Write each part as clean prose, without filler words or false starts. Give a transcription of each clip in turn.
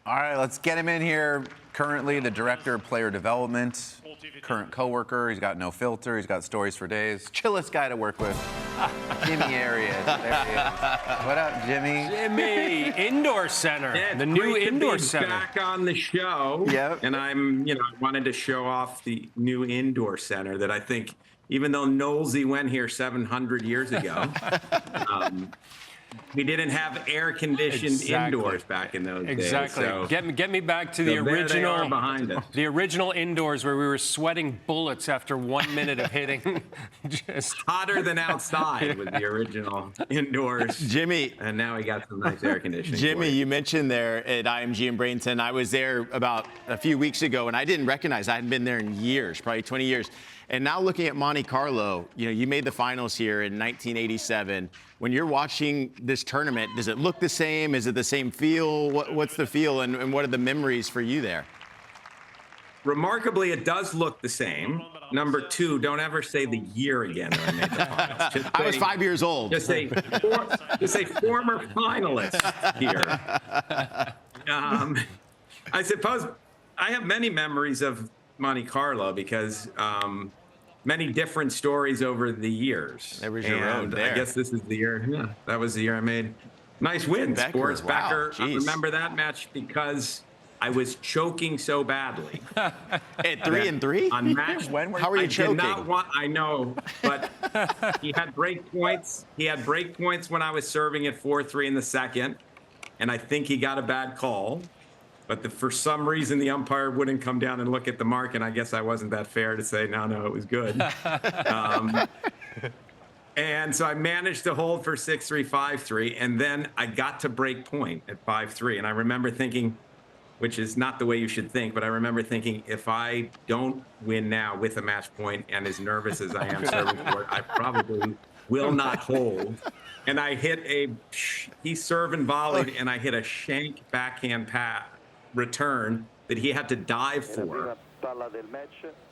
All right, let's get him in here. Currently the Director of Player Development, current coworker. He's got no filter. He's got stories for days. Chillest guy to work with. Jimmy Arias. There he is. What up, Jimmy? Jimmy, Indoor Center. Yeah, the new Indoor Center. Back on the show. Yep. And I wanted to show off the new Indoor Center that I think, even though Knowlesy went here 700 years ago, we didn't have air-conditioned indoors back in those days. So Get me back to the original behind us. The original indoors where we were sweating bullets after 1 minute of hitting. Just hotter than outside was the original indoors. Jimmy. And now we got some nice air conditioning. Jimmy, you mentioned there at IMG in Bradenton. I was there about a few weeks ago, and I didn't recognize I hadn't been there in years, probably 20 years. And now looking at Monte Carlo, you made the finals here in 1987. When you're watching this tournament, does it look the same? Is it the same feel? What's the feel, and what are the memories for you there? Remarkably, it does look the same. Number two, don't ever say the year again when I made the finals. I was 5 years old. Just say former finalist here. I suppose I have many memories of Monte Carlo because many different stories over the years. There was your road there. I guess this is the year. Yeah, that was the year I made nice wins. Boris Becker. I remember that match because I was choking so badly. At 3-3 on match. How were you choking? I know, but he had break points. He had break points when I was serving at 4-3 in the second, and I think he got a bad call. But for some reason, the umpire wouldn't come down and look at the mark, and I guess I wasn't that fair to say, no, it was good. And so I managed to hold for 6-3, 5-3, and then I got to break point at 5-3. And I remember thinking, which is not the way you should think, but I remember thinking, if I don't win now with a match point and as nervous as I am serving for it, I probably will not hold. And I hit he served and volleyed, and I hit a shank backhand return that he had to dive for.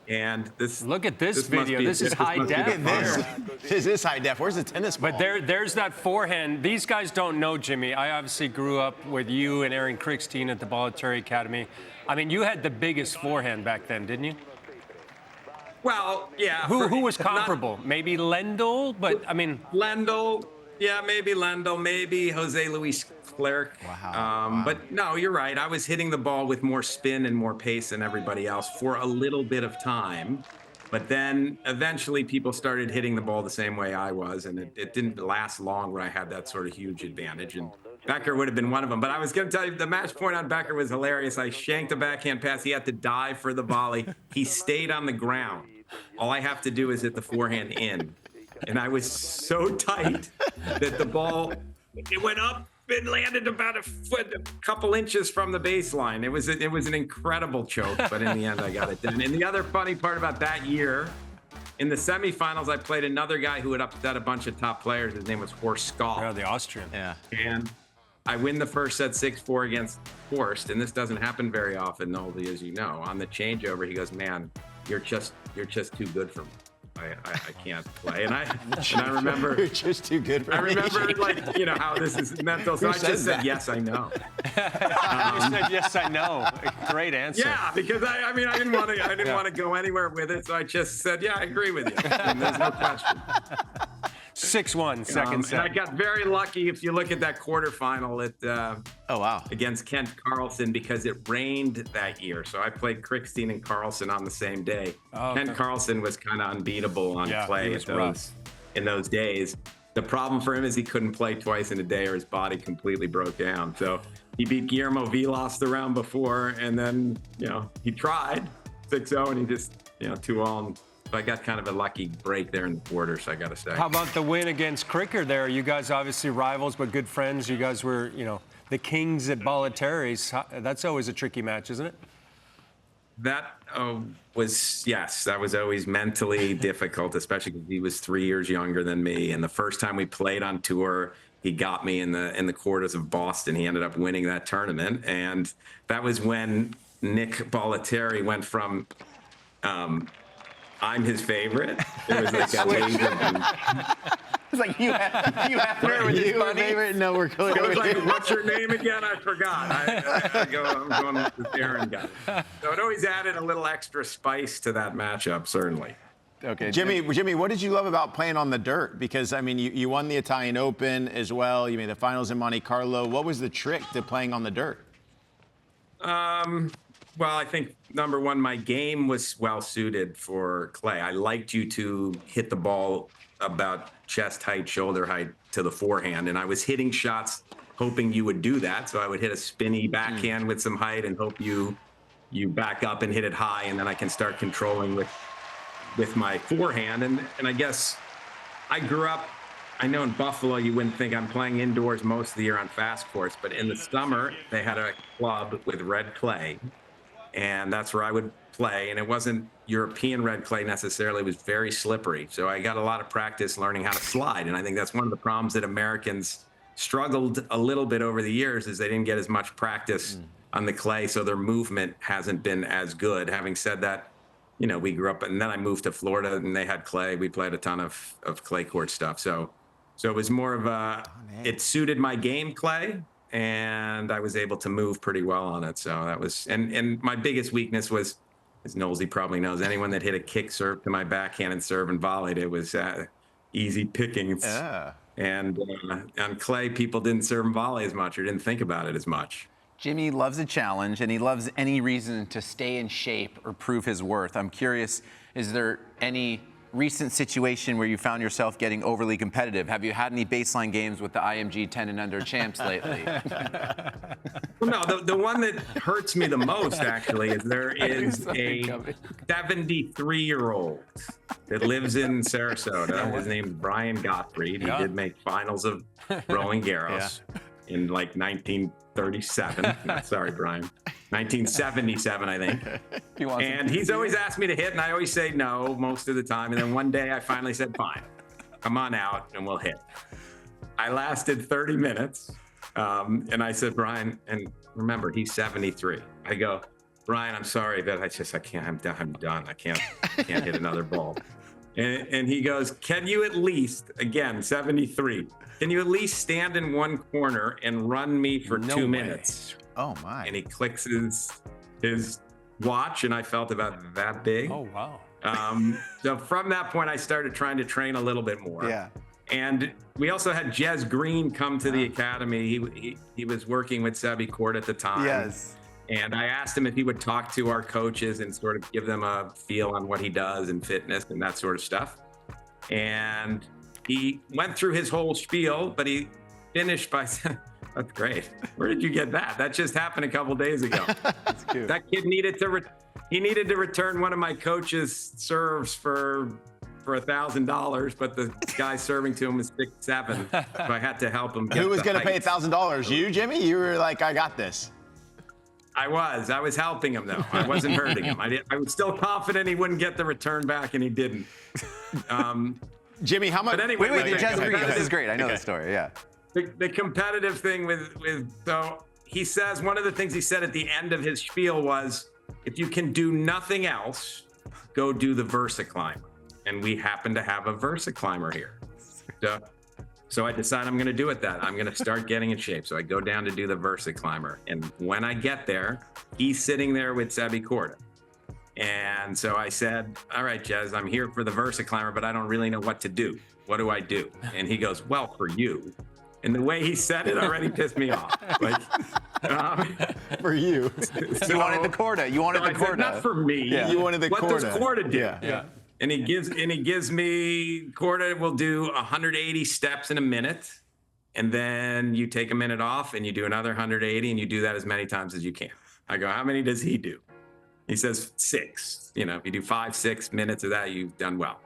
And look at this video. This is high def. This is high def. Where's the tennis ball? But there's that forehand. These guys don't know, Jimmy. I obviously grew up with you and Aaron Crickstein at the Bollettieri Academy. I mean, you had the biggest forehand back then, didn't you? Well, yeah. Who was comparable? Maybe Lendl, but I mean Lendl. Yeah, maybe Lendl, maybe Jose Luis Clerc. Wow. But no, you're right. I was hitting the ball with more spin and more pace than everybody else for a little bit of time. But then eventually people started hitting the ball the same way I was, and it didn't last long where I had that sort of huge advantage. And Becker would have been one of them. But I was going to tell you, the match point on Becker was hilarious. I shanked a backhand pass. He had to dive for the volley. He stayed on the ground. All I have to do is hit the forehand in. And I was so tight that the ball, it went up and landed about a couple inches from the baseline. It was an incredible choke, but in the end, I got it done. And the other funny part about that year, in the semifinals, I played another guy who had upset a bunch of top players. His name was Horst Skoll. Yeah, the Austrian. Yeah. And I win the first set 6-4 against Horst, and this doesn't happen very often, Noldy, as you know. On the changeover, he goes, "Man, you're just too good for me. I can't play." And I remember You're just too good for me. I remember how this is mental. So I just said, "Yes, I know." You said, "Yes, I know." Great answer. Yeah, because I didn't want to go anywhere with it, so I just said, "Yeah, I agree with you." And there's no question. 6-1, second set. And I got very lucky if you look at that quarterfinal against Kent Carlson, because it rained that year. So I played Crickstein and Carlson on the same day. Kent Carlson was kind of unbeatable on clay in those days. The problem for him is he couldn't play twice in a day or his body completely broke down. So he beat Guillermo Vilas the round before, and then he tried 6-0 and he just 2-all. So I got kind of a lucky break there in the quarters, I got to say. How about the win against Cricker there? You guys obviously rivals, but good friends. You guys were, the kings at Bollettieri's. That's always a tricky match, isn't it? That that was always mentally difficult, especially because he was 3 years younger than me. And the first time we played on tour, he got me in the quarters of Boston. He ended up winning that tournament. And that was when Nick Bollettieri went from I'm his favorite. It was like that It's like you Hefner with his buddy. No, we're going. I was like, what's your name again? I forgot. I'm going with this Aaron guy. So it always added a little extra spice to that matchup, certainly. Okay, Jimmy, what did you love about playing on the dirt? Because, I mean, you won the Italian Open as well. You made the finals in Monte Carlo. What was the trick to playing on the dirt? Well, I think, number one, my game was well-suited for clay. I liked you to hit the ball about chest height, shoulder height to the forehand, and I was hitting shots hoping you would do that. So I would hit a spinny backhand with some height and hope you back up and hit it high, and then I can start controlling with my forehand. And I guess I grew up, I know in Buffalo you wouldn't think I'm playing indoors most of the year on fast courts, but in the summer they had a club with red clay, and that's where I would play. And it wasn't European red clay necessarily, it was very slippery. So I got a lot of practice learning how to slide. And I think that's one of the problems that Americans struggled a little bit over the years, is they didn't get as much practice on the clay, so their movement hasn't been as good. Having said that, you know, we grew up, and then I moved to Florida and they had clay. We played a ton of clay court stuff. So it was more of a, it suited my game, clay, and I was able to move pretty well on it. So that was, and my biggest weakness was, as Knowlesy probably knows, anyone that hit a kick serve to my backhand and serve and volleyed, it was easy pickings. Yeah. And on clay, people didn't serve and volley as much or didn't think about it as much. Jimmy loves a challenge, and he loves any reason to stay in shape or prove his worth. I'm curious, is there any recent situation where you found yourself getting overly competitive? Have you had any baseline games with the IMG 10 and under champs lately? Well, no, the one that hurts me the most, actually, is there is a 73-year-old that lives in Sarasota. His name's Brian Gottfried. He did make finals of Roland Garros in like 1937. Sorry, Brian. 1977, I think. And he's always asked me to hit, and I always say no most of the time. And then one day I finally said, fine, come on out and we'll hit. I lasted 30 minutes. And I said, Brian, and remember, he's 73. I go, Brian, I'm sorry, but I can't, I'm done. I can't hit another ball. And he goes, can you at least, again, 73, can you at least stand in one corner and run me for 2 minutes? Oh, my. And he clicks his watch, and I felt about that big. Oh, wow. So from that point, I started trying to train a little bit more. Yeah. And we also had Jez Green come to the academy. He was working with Sebi Court at the time. Yes. And I asked him if he would talk to our coaches and sort of give them a feel on what he does and fitness and that sort of stuff. And he went through his whole spiel, but he finished by saying, that's great. Where did you get that? That just happened a couple days ago. That's cute. That kid needed to return one of my coach's serves for $1,000, but the guy serving to him was 6'7", so I had to help him. Who was going to pay $1,000? You, Jimmy? You were like, I got this. I was helping him though. I wasn't hurting him. I was still confident he wouldn't get the return back, and he didn't. Jimmy, how much? But anyway, Wait, Jez Green, this is great. I know the story, yeah. The competitive thing so he says, one of the things he said at the end of his spiel was, if you can do nothing else, go do the Versa climber. And we happen to have a Versa climber here. So I decide I'm going to do it that. I'm going to start getting in shape. So I go down to do the Versa climber. And when I get there, he's sitting there with Sebi Court. And so I said, all right, Jez, I'm here for the Versa climber, but I don't really know what to do. What do I do? And he goes, well, for you. And the way he said it already pissed me off. Like, for you. You wanted the Corda. You wanted the Corda. Not for me. Yeah. You wanted the what Corda. Does Corda do? Yeah. And he gives me, Corda will do 180 steps in a minute. And then you take a minute off and you do another 180, and you do that as many times as you can. I go, how many does he do? He says 6. You know, if you do 5, 6 minutes of that, you've done well.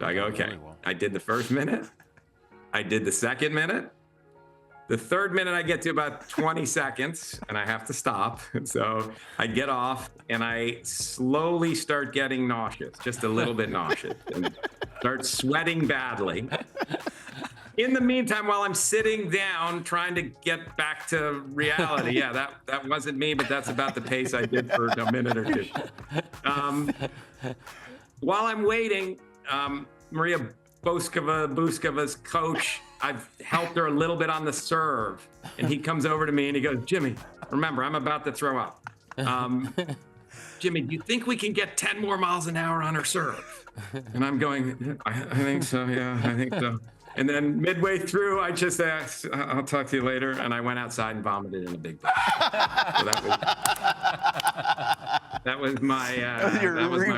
So I go, okay. Really well. I did the first minute. I did the second minute. The third minute, I get to about 20 seconds, and I have to stop. So I get off, and I slowly start getting nauseous, just a little bit nauseous, and start sweating badly. In the meantime, while I'm sitting down trying to get back to reality, that wasn't me, but that's about the pace I did for a minute or two. While I'm waiting, Maria Boskova's coach. I've helped her a little bit on the serve. And he comes over to me and he goes, Jimmy, remember, I'm about to throw up. Jimmy, do you think we can get 10 more miles an hour on her serve? And I'm going, I think so. Yeah, I think so. And then midway through, I just asked, I'll talk to you later. And I went outside and vomited in a big bowl. So that was my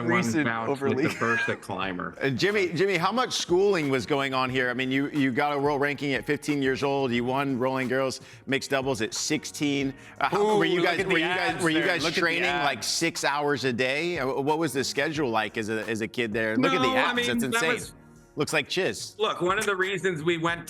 one bout with the Bertha climber. Jimmy, how much schooling was going on here? I mean, you got a world ranking at 15 years old. You won rolling girls mixed doubles at 16. Were you guys training like 6 hours a day? What was the schedule like as a kid there? Look at the abs. I mean, that's insane. Looks like chiz. Look, one of the reasons because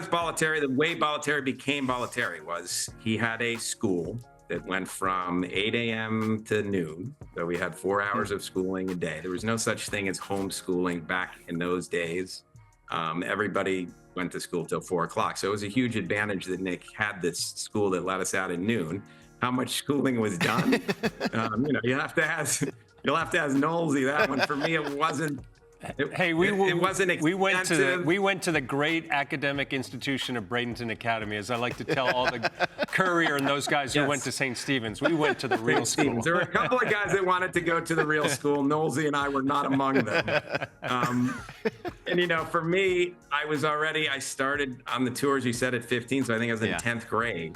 Bollettieri, the way Bollettieri became Bollettieri was he had a school that went from 8 a.m. to noon. So we had 4 hours of schooling a day. There was no such thing as homeschooling back in those days. Everybody went to school till 4 o'clock. So it was a huge advantage that Nick had this school that let us out at noon. How much schooling was done? You'll have to ask Knowlesy that one. For me, it wasn't. It wasn't expensive. We went to the great academic institution of Bradenton Academy, as I like to tell all the Courier and those guys who went to St. Stephen's. We went to the real school. There were a couple of guys that wanted to go to the real school. Knowlesy and I were not among them. For me, I started on the tours, you said, at 15, so I think I was in 10th grade.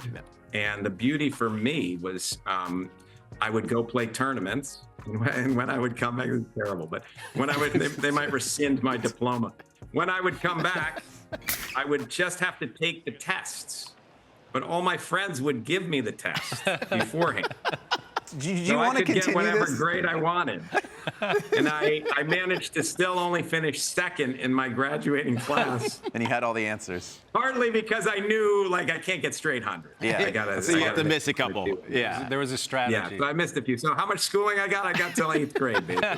And the beauty for me was I would go play tournaments. And when I would come back, it was terrible, but when they might rescind my diploma. When I would come back, I would just have to take the tests, but all my friends would give me the test beforehand. Do you want to continue get whatever this? grade I wanted. And I managed to still only finish second in my graduating class. And you had all the answers. Partly because I knew, I can't get straight 100. Yeah. So you have to miss a couple. Yeah. There was a strategy. Yeah, so I missed a few. So how much schooling I got till 8th grade, basically.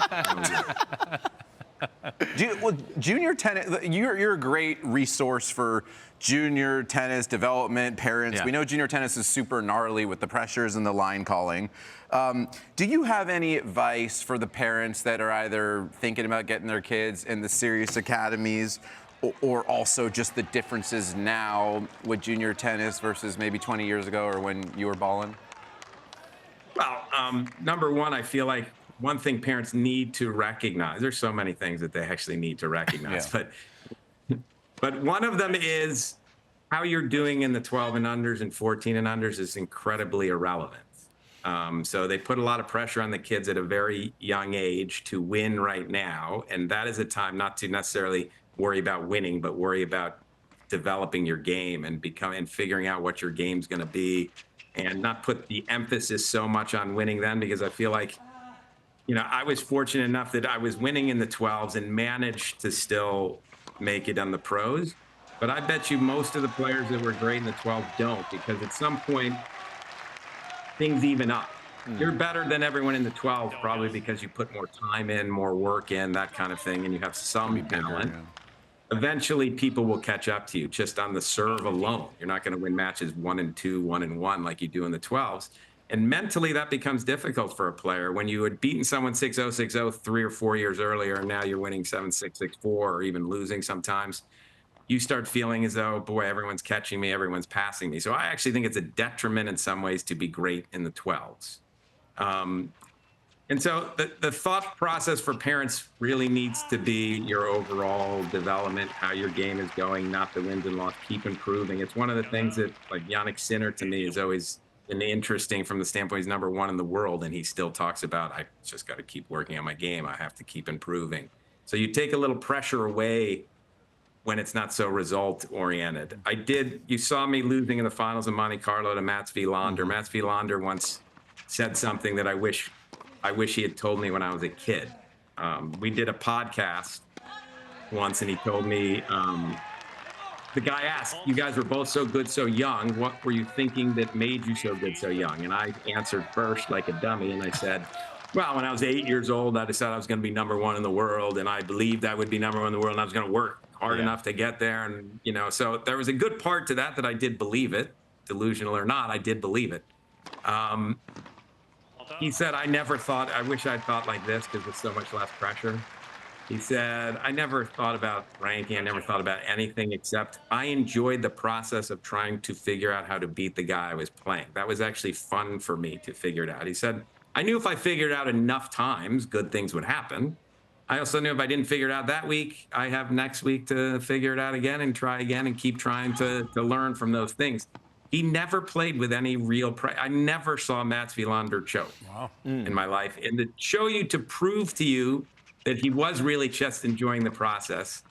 Junior tennis, you're a great resource for junior tennis development, parents. Yeah. We know junior tennis is super gnarly with the pressures and the line calling. Do you have any advice for the parents that are either thinking about getting their kids in the serious academies or also just the differences now with junior tennis versus maybe 20 years ago or when you were balling? Well, number one, I feel like one thing parents need to recognize, there's so many things that they actually need to recognize, but one of them is how you're doing in the 12 and unders and 14 and unders is incredibly irrelevant. So they put a lot of pressure on the kids at a very young age to win right now. And that is a time not to necessarily worry about winning, but worry about developing your game and figuring out what your game's going to be, and not put the emphasis so much on winning then, because I feel like, I was fortunate enough that I was winning in the 12s and managed to still make it on the pros. But I bet you most of the players that were great in the 12 don't, because at some point things even up. You're better than everyone in the 12 probably because you put more time in, more work in, that kind of thing, and you have some talent. Eventually people will catch up to you just on the serve alone. You're not going to win matches 1-2, 1-1 like you do in the 12s. And mentally, that becomes difficult for a player. When you had beaten someone 6-0, 6-0 3 or 4 years earlier, and now you're winning 7-6, 6-4, or even losing sometimes, you start feeling as though, boy, everyone's catching me, everyone's passing me. So I actually think it's a detriment in some ways to be great in the 12s. And so the thought process for parents really needs to be your overall development, how your game is going, not the wins and loss, keep improving. It's one of the things that, like, Yannick Sinner to me is always been interesting from the standpoint he's number one in the world, and he still talks about, I just got to keep working on my game. I have to keep improving. So you take a little pressure away when it's not so result oriented. You saw me losing in the finals of Monte Carlo to Mats Wilander. Mats Wilander once said something that I wish he had told me when I was a kid. We did a podcast once, and he told me, the guy asked, you guys were both so good so young. What were you thinking that made you so good so young? And I answered first like a dummy, and I said, well, when I was 8 years old, I decided I was going to be number one in the world, and I believed I would be number one in the world, and I was going to work hard enough to get there. And, so there was a good part to that I did believe it. Delusional or not, I did believe it. He said, I wish I'd thought like this because there's so much less pressure. He said, I never thought about ranking. I never thought about anything except I enjoyed the process of trying to figure out how to beat the guy I was playing. That was actually fun for me to figure it out. He said, I knew if I figured it out enough times, good things would happen. I also knew if I didn't figure it out that week, I have next week to figure it out again and try again and keep trying to learn from those things. He never played with any real I never saw Mats Wilander choke in my life. And to show you, to prove to you that he was really just enjoying the process,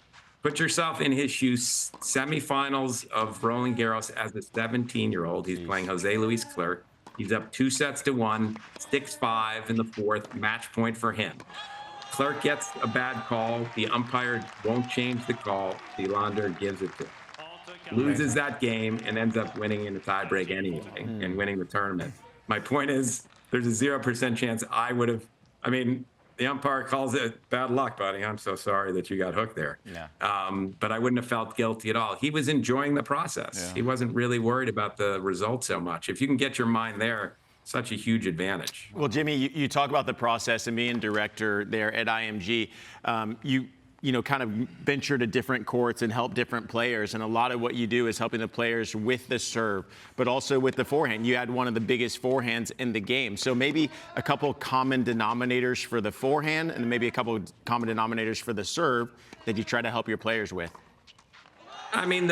put yourself in his shoes. Semifinals of Roland Garros as a 17-year-old. He's playing Jose Luis Clerc. He's up 2-1, 6-5 in the fourth, match point for him. Clerc gets a bad call. The umpire won't change the call. Wilander gives it to him. Loses that game and ends up winning in the tiebreak anyway and winning the tournament. My point is, there's a 0% chance I would have. I mean, the umpire calls it bad luck, buddy. I'm so sorry that you got hooked there. Yeah. But I wouldn't have felt guilty at all. He was enjoying the process. Yeah. He wasn't really worried about the result so much. If you can get your mind there, such a huge advantage. Well, Jimmy, you talk about the process, and being director there at IMG, you know, kind of venture to different courts and help different players. And a lot of what you do is helping the players with the serve, but also with the forehand. You had one of the biggest forehands in the game. So maybe a couple common denominators for the forehand and maybe a couple common denominators for the serve that you try to help your players with. I mean,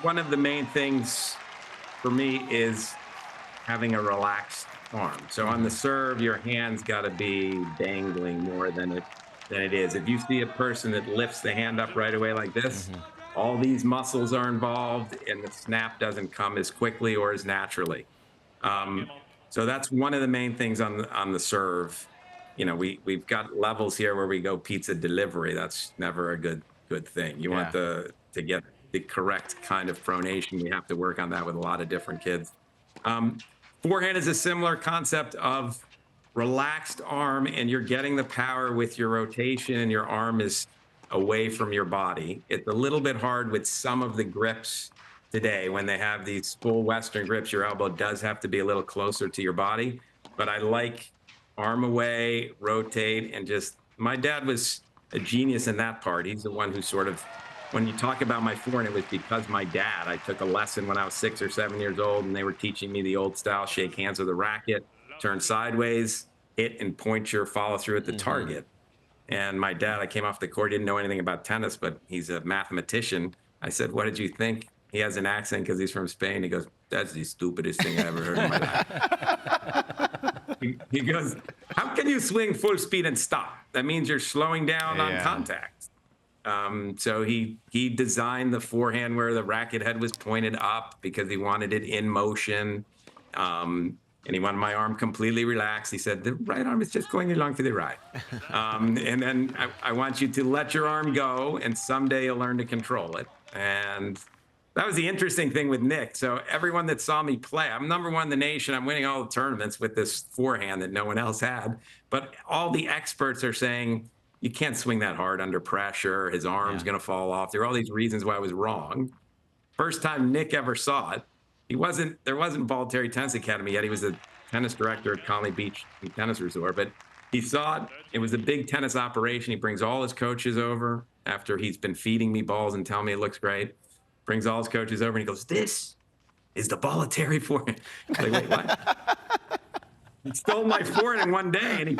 one of the main things for me is having a relaxed arm. So on the serve, your hand's got to be dangling more than it is. If you see a person that lifts the hand up right away like this, all these muscles are involved and the snap doesn't come as quickly or as naturally. So that's one of the main things on the serve. You know, we've got levels here where we go pizza delivery. That's never a good thing. You want to get the correct kind of pronation. We have to work on that with a lot of different kids. Forehand is a similar concept of relaxed arm, and you're getting the power with your rotation and your arm is away from your body. It's a little bit hard with some of the grips today when they have these full Western grips. Your elbow does have to be a little closer to your body, but I like arm away, rotate, and just, my dad was a genius in that part. He's the one who sort of, when you talk about my forehand, it was because my dad, I took a lesson when I was 6 or 7 years old, and they were teaching me the old style, shake hands with a racket, turn sideways, hit and point your follow through at the target. And my dad, I came off the court, didn't know anything about tennis, but he's a mathematician. I said, what did you think? He has an accent because he's from Spain. He goes, that's the stupidest thing I ever heard in my life. He goes, how can you swing full speed and stop? That means you're slowing down on contact. So he designed the forehand where the racket head was pointed up because he wanted it in motion. And he wanted my arm completely relaxed. He said, the right arm is just going along to the right. And then I want you to let your arm go, and someday you'll learn to control it. And that was the interesting thing with Nick. So everyone that saw me play, I'm #1 in the nation. I'm winning all the tournaments with this forehand that no one else had. But all the experts are saying, you can't swing that hard under pressure. His arm's going to fall off. There are all these reasons why I was wrong. First time Nick ever saw it, there wasn't Bollettieri Tennis Academy yet. He was a tennis director at Colony Beach Tennis Resort, but he saw it. It was a big tennis operation. He brings all his coaches over after he's been feeding me balls and telling me it looks great. Brings all his coaches over and he goes, this is the Bollettieri forehand. Like, wait, what? He stole my forehand in one day, and he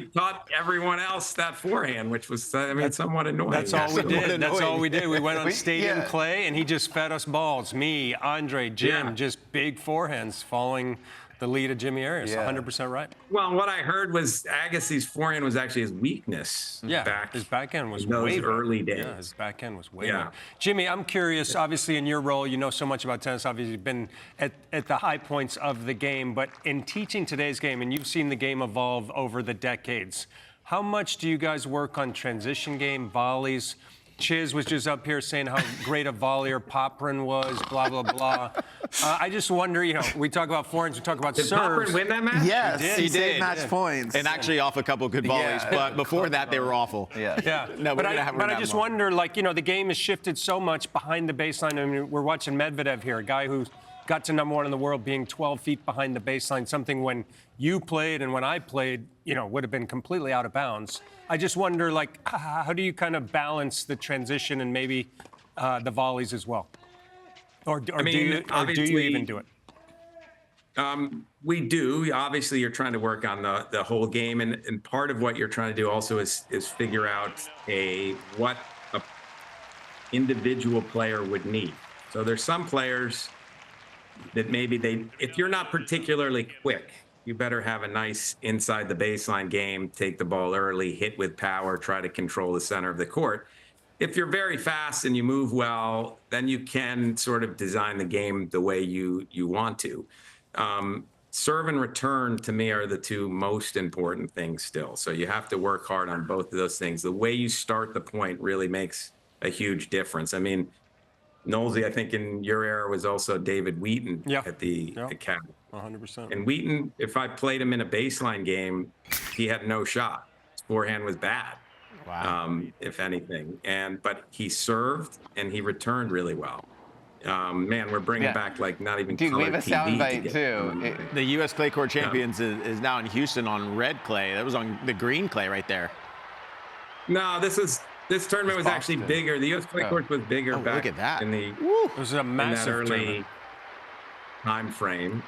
taught everyone else that forehand, which was, somewhat annoying. That's all we did. That's all we did. We went on stadium clay, and he just fed us balls. Me, Andre, Jim, just big forehands following the lead of Jimmy Arias. 100% right. Well, what I heard was Agassi's forehand was actually his weakness. His backhand was those way early better. days. Yeah, his backhand was way better. Jimmy, I'm curious. Obviously, in your role, you know so much about tennis. Obviously, you've been at the high points of the game. But in teaching today's game, and you've seen the game evolve over the decades, how much do you guys work on transition game, volleys? Chiz was just up here saying how great a volleyer Poprin was, blah, blah, blah. I just wonder, you know, we talk about forehands, we talk about Did serves. Poprin win that match? Yes, He did. saved match points. And actually off a couple good volleys, but before that, they were awful. No, but I just wonder, like, you know, the game has shifted so much behind the baseline. I mean, we're watching Medvedev here, a guy who got to number 1 in the world being 12 feet behind the baseline, something when you played and when I played, would have been completely out of bounds. I just wonder, like, how do you kind of balance the transition and maybe the volleys as well? Or do you even do it? We do. Obviously, you're trying to work on the whole game, and part of what you're trying to do also is figure out what a individual player would need. So there's some players that maybe if you're not particularly quick, you better have a nice inside the baseline game, take the ball early, hit with power, try to control the center of the court. If you're very fast and you move well, then you can sort of design the game the way you want to. Serve and return, to me, are the two most important things still. So you have to work hard on both of those things. The way you start the point really makes a huge difference. I mean, Knowlesy, I think in your era, was also David Wheaton at the Academy. 100%. And Wheaton, if I played him in a baseline game, he had no shot. His forehand was bad, if anything. But he served and he returned really well. Man, we're bringing back like not even Dude, we have a soundbite too. The U.S. Clay Court Champions is now in Houston on red clay. That was on the green clay right there. No, this tournament was actually bigger. The U.S. Clay Court was bigger back look at that. in the It was a massive in that early tournament. time frame.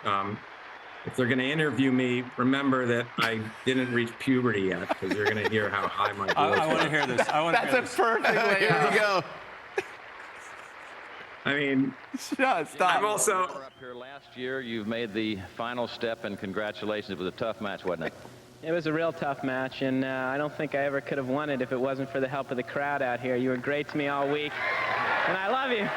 If they're going to interview me, remember that I didn't reach puberty yet, because you're going to hear how high my voice I want to hear this. That's a perfect way Here we go. I mean, Stop. I'm also... Up here last year, you've made the final step, and congratulations. It was a tough match, wasn't it? It was a real tough match, and I don't think I ever could have won it if it wasn't for the help of the crowd out here. You were great to me all week, and I love you.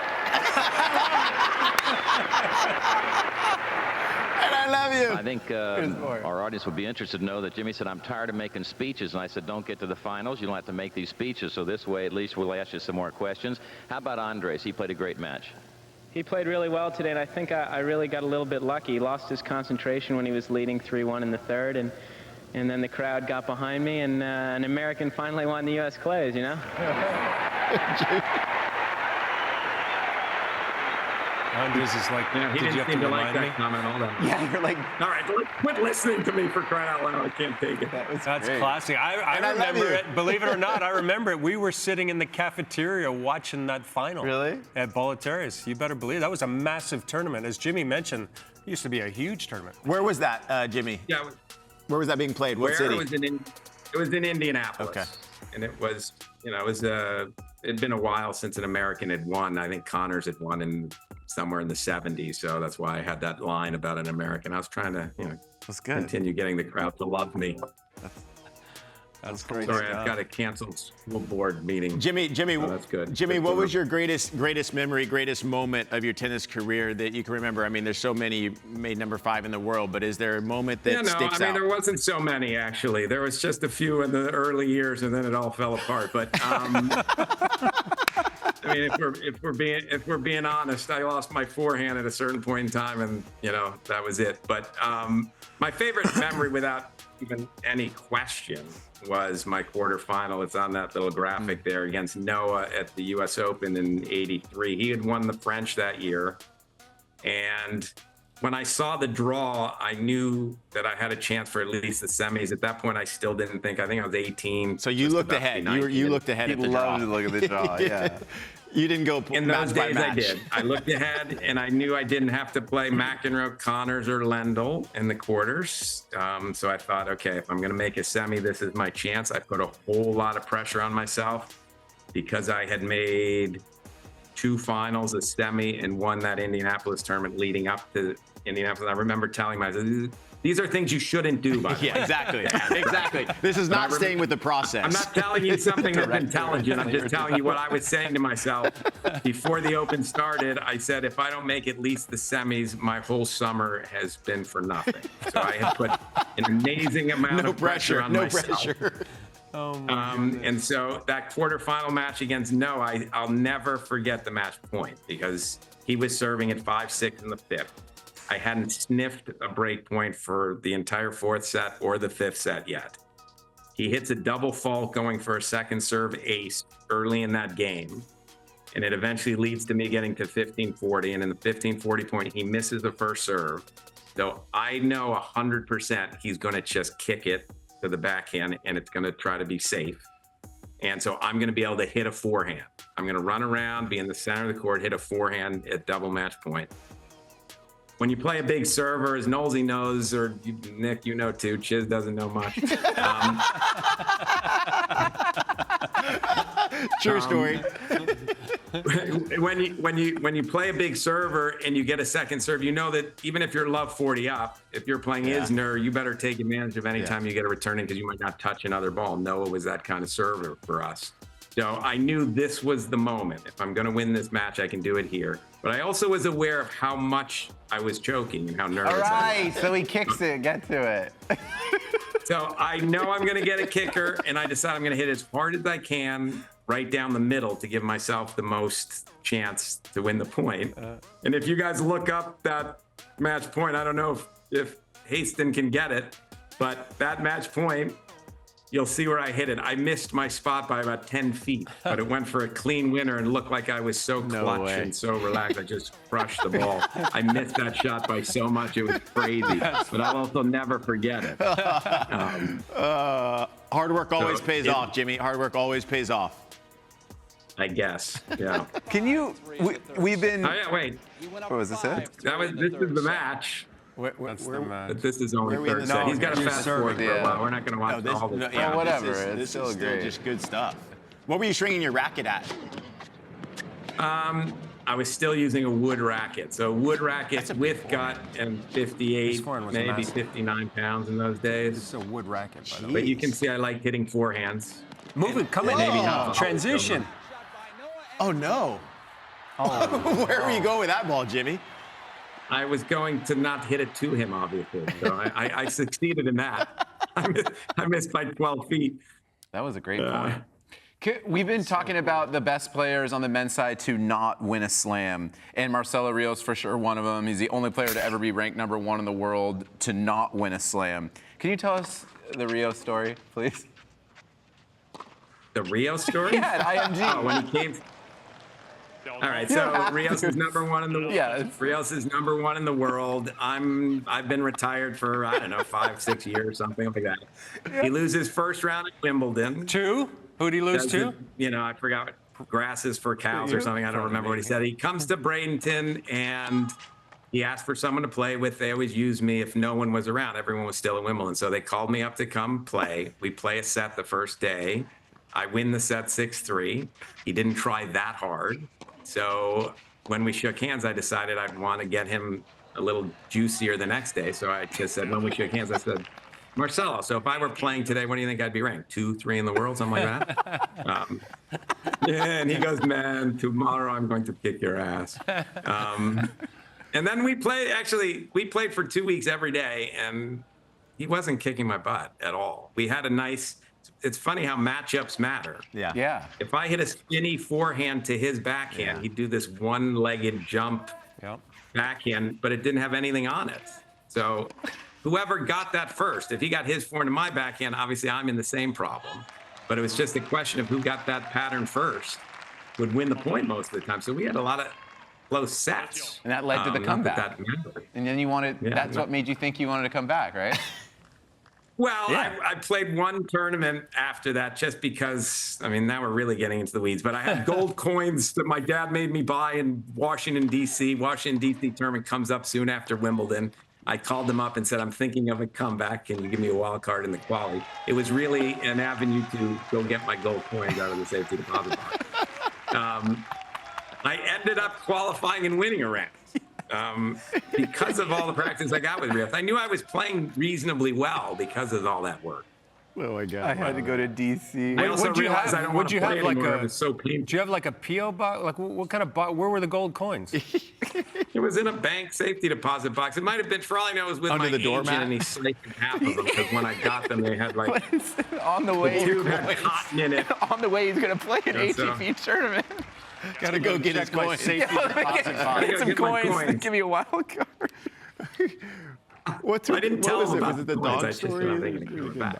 And I love you. I think our audience would be interested to know that Jimmy said, I'm tired of making speeches. And I said, don't get to the finals. You don't have to make these speeches. So this way, at least we'll ask you some more questions. How about Andres? He played a great match. He played really well today, and I think I really got a little bit lucky. He lost his concentration when he was leading 3-1 in the third, and then the crowd got behind me, and an American finally won the U.S. Clays, you know? Andres is like, he did you have didn't seem to to like remind me? that comment all that. Yeah, you're like, All right, quit listening to me, for crying out loud. I can't take it. That's great. classic. I And I love remember you. it. Believe it or not, I remember it. We were sitting in the cafeteria watching that final. Really? At Bollettieri's. You better believe it. That was a massive tournament. As Jimmy mentioned, it used to be a huge tournament. Where was that, Jimmy? Yeah, Where was that being played? What city? It was in Indianapolis. Okay. And it was, it'd been a while since an American had won. I think Connors had won somewhere in the 70s. So that's why I had that line about an American. I was trying to, that's good. continue getting the crowd to love me. That's great. Sorry, I've got a canceled school board meeting. Jimmy, Oh, that's good. Jimmy, Good what to was know. your greatest memory, greatest moment of your tennis career that you can remember? I mean, there's so many. You made number 5 in the world, but is there a moment that sticks out? There wasn't so many, actually. There was just a few in the early years, and then it all fell apart. But I mean, if we're being honest, I lost my forehand at a certain point in time, and that was it. But my favorite memory, without even any question, was my quarterfinal. It's on that little graphic there, against Noah at the U.S. Open in '83. He had won the French that year, and when I saw the draw, I knew that I had a chance for at least the semis. At that point, I still didn't think. I think I was 18. So you looked ahead. You looked ahead He at the draw. loved to look at the draw, yeah. You didn't go In match those by days, match. I did. I looked ahead, and I knew I didn't have to play McEnroe, Connors, or Lendl in the quarters. So I thought, okay, if I'm going to make a semi, this is my chance. I put a whole lot of pressure on myself because I had made 2 finals, a semi, and won that Indianapolis tournament leading up to Indianapolis. I remember telling myself, these are things you shouldn't do, by the way. Yeah, exactly. Exactly. This is not staying with the process. I'm not telling you something that's intelligent. I'm just telling you what I was saying to myself before the Open started. I said, if I don't make at least the semis, my whole summer has been for nothing. So I had put an amazing amount of pressure on myself. pressure. And so that quarterfinal match against Noah, I'll never forget the match point, because he was serving at 5-6 in the 5th. I hadn't sniffed a break point for the entire 4th set or the 5th set yet. He hits a double fault going for a second serve ace early in that game. and it eventually leads to me getting to 15-40. And in the 15-40 point, he misses the first serve. So I know 100% he's going to just kick it to the backhand, and it's going to try to be safe. And so I'm going to be able to hit a forehand. I'm going to run around, be in the center of the court, hit a forehand at double match point. When you play a big server, as Knowlesy knows, or Nick, you know too, Chiz doesn't know much. True story. When you play a big server and you get a second serve, you know that even if you're love 40 up, if you're playing Isner, you better take advantage of any time you get a returning, because you might not touch another ball. Noah was that kind of server for us. So I knew this was the moment. If I'm going to win this match, I can do it here. But I also was aware of how much I was choking and how nervous All I was. right, so he kicks it. Get to it. So I know I'm going to get a kicker, and I decide I'm going to hit as hard as I can right down the middle to give myself the most chance to win the point. And if you guys look up that match point, I don't know if Haston can get it, but that match point, you'll see where I hit it. I missed my spot by about 10 feet, but it went for a clean winner and looked like I was so clutch and so relaxed. I just crushed the ball. I missed that shot by so much. It was crazy, but I'll also never forget it. Hard work always pays off, Jimmy. Hard work always pays off. I guess, yeah. Can you? We've been. Oh yeah, wait. What was this? It? This is the match. That's the match. But this is only we in third the- set. He's got to you're fast forward for a serving. while. We're not going to watch all this. Well, whatever, This it's is still still great. just good stuff. What were you swinging your racket at? I was still using a wood racket. So wood racket with gut and 58, This forehand was maybe massive. 59 pounds in those days. It's a wood racket, by the way. But you can see I like hitting forehands. Move it, come in. Maybe not. Transition. Oh, no. Where were you going with that ball, Jimmy? I was going to not hit it to him, obviously. So I succeeded in that. I missed by 12 feet. That was a great point. We've been talking about the best players on the men's side to not win a slam, and Marcelo Rios for sure one of them. He's the only player to ever be ranked #1 in the world to not win a slam. Can you tell us the Rios story, please? The Rio story? Yeah, at IMG. Oh, when he came. All right, so Rios is #1 in the world. Yes. Rios is #1 in the world. I've been retired for, I don't know, 5-6 years, something like that. He loses first round at Wimbledon. Two? Who'd he lose to? You know, I forgot what grasses for cows or something. I don't remember what he said. He comes to Bradenton and he asked for someone to play with. They always used me if no one was around. Everyone was still at Wimbledon. So they called me up to come play. We play a set the first day. I win the set 6-3. He didn't try that hard. So when we shook hands, I decided I'd want to get him a little juicier the next day. So I just said, when we shook hands, I said, Marcelo, so if I were playing today, what do you think I'd be ranked? 2, 3 in the world, something like that? Yeah, and he goes, man, tomorrow I'm going to kick your ass. And then we played for 2 weeks every day, and he wasn't kicking my butt at all. We had a nice, it's funny how matchups matter. Yeah. If I hit a skinny forehand to his backhand, he'd do this one-legged jump backhand, but it didn't have anything on it. So whoever got that first, if he got his forehand to my backhand, obviously I'm in the same problem. But it was just a question of who got that pattern first would win the point most of the time. So we had a lot of close sets. And that led to the comeback. That mattered. And then you wanted, that's what made you think you wanted to come back, right? Well, I played one tournament after that just because, I mean, now we're really getting into the weeds, but I had gold coins that my dad made me buy in Washington, D.C. Washington, D.C. tournament comes up soon after Wimbledon. I called them up and said, I'm thinking of a comeback. Can you give me a wild card in the quali? It was really an avenue to go get my gold coins out of the safety deposit box. I ended up qualifying and winning a round. Because of all the practice I got with Rios. I knew I was playing reasonably well because of all that work. Oh my God. I had to go to D.C. I also realized I don't want to play anymore. It was so painful. Do you have like a P.O. box? Like what kind of box? Where were the gold coins? It was in a bank safety deposit box. It might have been, for all I know, it was with Under my the agent, doormat? and he siphoned half of them because when I got them, they had like On the way, tube had cotton in it. on the way, he's gonna play an Yeah, so- ATP tournament. Gotta go get his Check my coins. safety deposit box. gotta Get some get my coins. coins. Give me a wild card. I didn't tell him about Was it the noise. dog I just said story? I'm thinking to go back.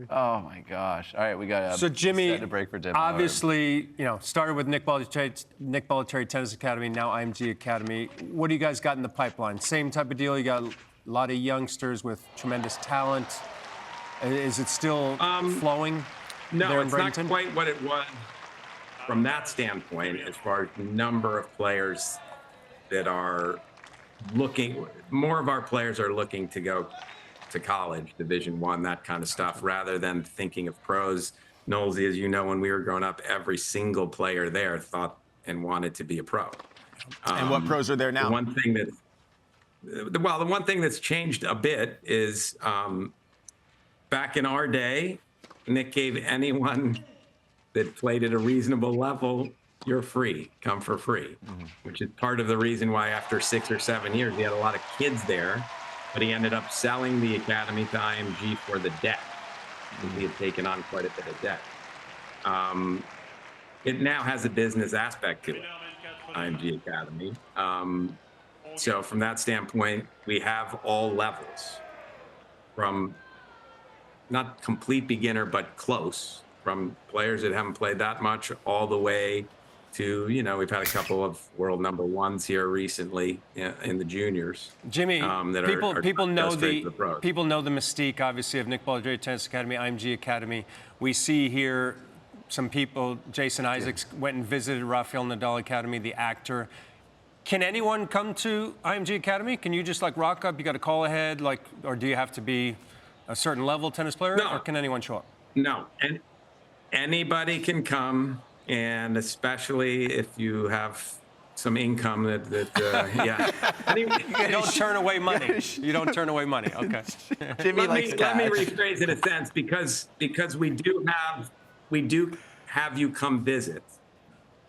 Oh my gosh! All right, we got So Jimmy, set to break for dinner. obviously, started with Nick Bollettieri Tennis Academy, now IMG Academy. What do you guys got in the pipeline? Same type of deal? You got a lot of youngsters with tremendous talent. Is it still flowing? No, there in it's not Bradenton? quite what it was from that standpoint, as far as the number of players that are looking. More of our players are looking to go to college, Division I, that kind of stuff, rather than thinking of pros. Knowlesy, as you know, when we were growing up, every single player there thought and wanted to be a pro. And what pros are there now? The one thing that's changed a bit is back in our day, Nick gave anyone that played at a reasonable level, you're free, come for free, which is part of the reason why after 6 or 7 years, he had a lot of kids there, but he ended up selling the academy to IMG for the debt. He had taken on quite a bit of debt. It now has a business aspect to it, IMG Academy. So from that standpoint, we have all levels, from not complete beginner, but close, from players that haven't played that much all the way to, we've had a couple of world number ones here recently in the juniors. Jimmy, that people know straight to the pros. people know the mystique, obviously, of Nick Bollettieri Tennis Academy, IMG Academy. We see here some people. Jason Isaacs went and visited Rafael Nadal Academy, the actor. Can anyone come to IMG Academy? Can you just rock up? You got to call ahead, or do you have to be a certain level tennis player, No. or can anyone show up? No, and anybody can come, and especially if you have some income yeah. You don't turn away money. You don't turn away money. Okay. Jimmy let likes me cash. rephrase it in a sense, because we do have you come visit,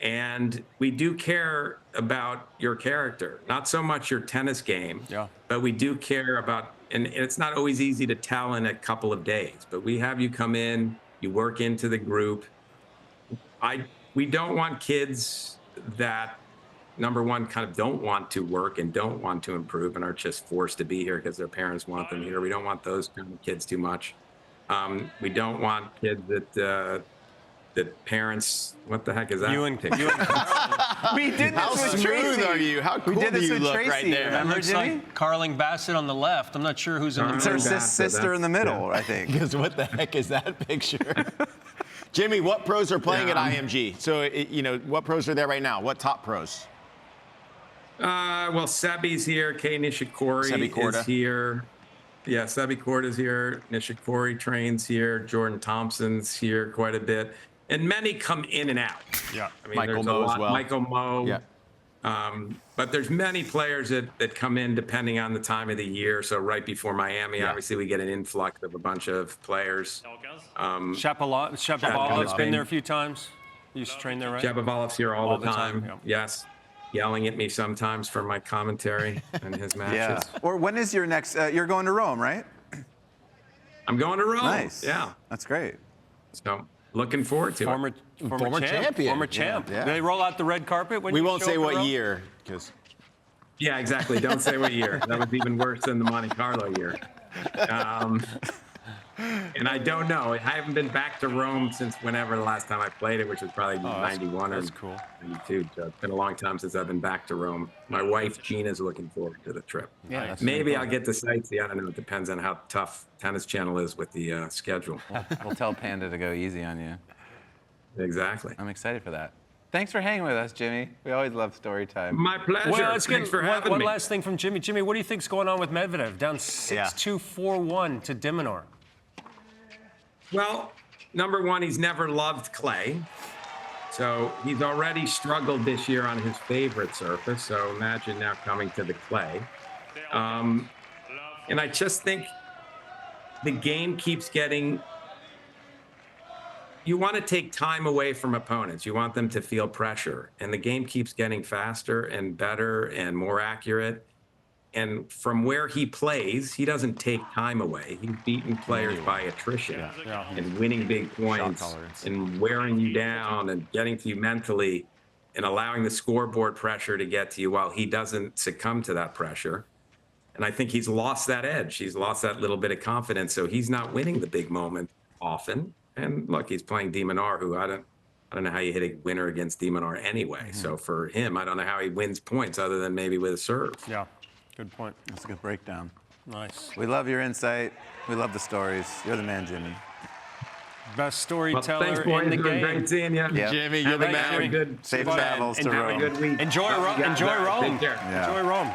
and we do care about your character, not so much your tennis game, but we do care about, and it's not always easy to tell in a couple of days, but we have you come in, you work into the group. We don't want kids that, number one, kind of don't want to work and don't want to improve and are just forced to be here because their parents want them here. We don't want those kind of kids too much. We don't want kids that parents, what the heck is that? You and Carl. We did this How with smooth Tracy. are you? How cool We did do this you with look Tracy, right there? remember, Looks Jimmy? like Carling Bassett on the left. I'm not sure who's in the It's her middle. sister in the middle, I think. Because what the heck is that picture? Jimmy, what pros are playing at IMG? So, what pros are there right now? What top pros? Well, Sebi's here. Kei Nishikori Sebi is here. Yeah, Sebi Korda's here. Nishikori trains here. Jordan Thompson's here quite a bit. And many come in and out. Yeah. I mean, Michael there's Moe a lot. as well. Michael Moe. Yeah. But there's many players that come in depending on the time of the year. So right before Miami, obviously, we get an influx of a bunch of players. Shapovalov's been there a few times. You used to train there, right? Shapovalov's here all the time. yeah. Yes. Yelling at me sometimes for my commentary and his matches. Yeah. Or when is your next? You're going to Rome, right? I'm going to Rome. Nice. Yeah. That's great. So looking forward to it. Former champion. Former champ. Yeah. Do they roll out the red carpet when We you won't show say up to what Rome? year, because Yeah, exactly. Don't say what year. That was even worse than the Monte Carlo year. And I don't know. I haven't been back to Rome since whenever the last time I played it, which was probably 91 or that's cool. 92. So it's been a long time since I've been back to Rome. My wife, Gina's looking forward to the trip. Yeah, that's Maybe I'll get to sightsee. I don't know. It depends on how tough Tennis Channel is with the schedule. We'll tell Panda to go easy on you. Exactly. I'm excited for that. Thanks for hanging with us, Jimmy. We always love story time. My pleasure. Well, let's Thanks get for having one me. last thing from Jimmy. Jimmy, what do you think's going on with Medvedev? Down 6-2, 4-1 to Dimonor. Well, number one, he's never loved clay. So he's already struggled this year on his favorite surface. So imagine now coming to the clay. And I just think the game keeps getting... You want to take time away from opponents. You want them to feel pressure. And the game keeps getting faster and better and more accurate. And from where he plays, he doesn't take time away. He's beating players by attrition and winning big points and wearing you down and getting to you mentally and allowing the scoreboard pressure to get to you while he doesn't succumb to that pressure. And I think he's lost that edge. He's lost that little bit of confidence. So he's not winning the big moment often. And look, he's playing de Minaur, who I don't know how you hit a winner against de Minaur anyway. So for him, I don't know how he wins points other than maybe with a serve. Yeah, good point. That's a good breakdown. Nice. We love your insight. We love the stories. You're the man, Jimmy. Best storyteller Thanks, boys. in the game. Great seeing you. Yeah. Jimmy, you're the Thanks, man. Jimmy. Good. Safe Bye. travels to Enjoy- Rome. Have a good week. Enjoy You guys Rome. are. Take care. Yeah. Enjoy Rome.